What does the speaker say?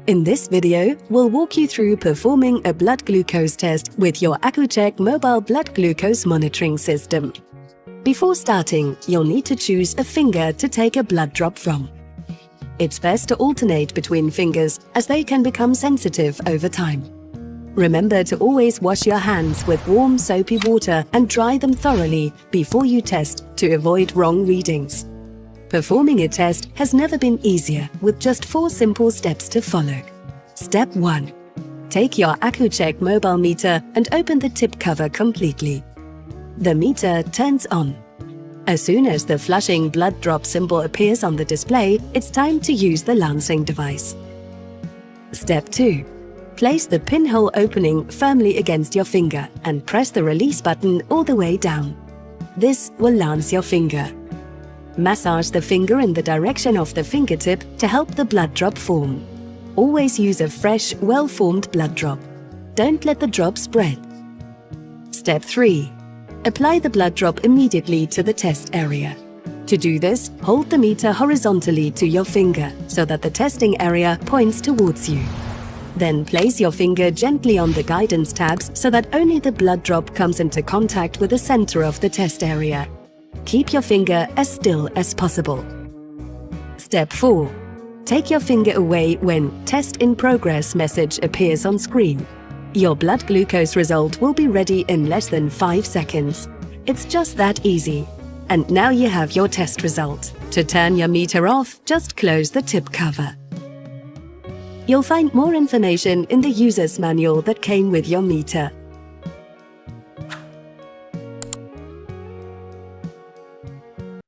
In this video, we'll walk you through performing a blood glucose test with your Accu-Chek Mobile blood glucose monitoring system. Before starting, you'll need to choose a finger to take a blood drop from. It's best to alternate between fingers as they can become sensitive over time. Remember to always wash your hands with warm soapy water and dry them thoroughly before you test to avoid wrong readings. Performing a test has never been easier with just 4 simple steps to follow. Step 1. Take your Accu-Chek Mobile meter and open the tip cover completely. The meter turns on. As soon as the flushing blood drop symbol appears on the display, it's time to use the lancing device. Step 2. Place the pinhole opening firmly against your finger and press the release button all the way down. This will lance your finger. Massage the finger in the direction of the fingertip to help the blood drop form. Always use a fresh, well-formed blood drop. Don't let the drop spread. Step 3. Apply the blood drop immediately to the test area. To do this, hold the meter horizontally to your finger so that the testing area points towards you. Then place your finger gently on the guidance tabs so that only the blood drop comes into contact with the center of the test area. Keep your finger as still as possible. Step 4. Take your finger away when "Test in Progress" message appears on screen. Your blood glucose result will be ready in less than 5 seconds. It's just that easy. And now you have your test result. To turn your meter off, just close the tip cover. You'll find more information in the user's manual that came with your meter.